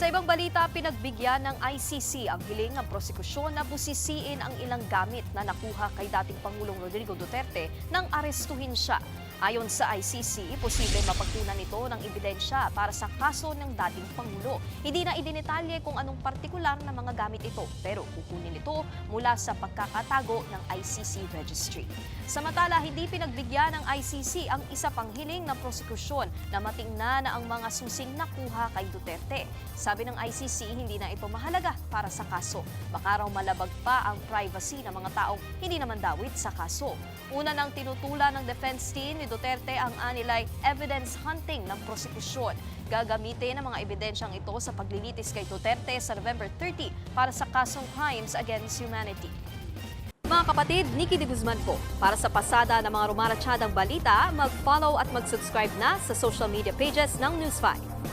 Sa ibang balita, pinagbigyan ng ICC ang hiling ng prosekusyon na busisiin ang ilang gamit na nakuha kay dating Pangulong Rodrigo Duterte nang arestuhin siya. Ayon sa ICC, posible mapagkunan ito ng ebidensya para sa kaso ng dating Pangulo. Hindi na idinetalye kung anong partikular na mga gamit ito, pero kukunin ito mula sa pagkakatago ng ICC registry. Samantala, hindi pinagbigyan ng ICC ang isa pang hiling ng prosekusyon na matingnan na ang mga susing nakuha kay Duterte. Sabi ng ICC, hindi na ito mahalaga para sa kaso. Baka raw malabag pa ang privacy ng mga taong hindi naman dawit sa kaso. Una nang tinutulan ng defense team ni Duterte ang anilay evidence hunting ng prosekusyon. Gagamitin ang mga ebidensyang ito sa paglilitis kay Duterte sa November 30 para sa kasong crimes against humanity. Mga kapatid, Nikki de Guzman po. Para sa pasada ng mga rumaratsyadang balita, mag-follow at mag-subscribe na sa social media pages ng News 5.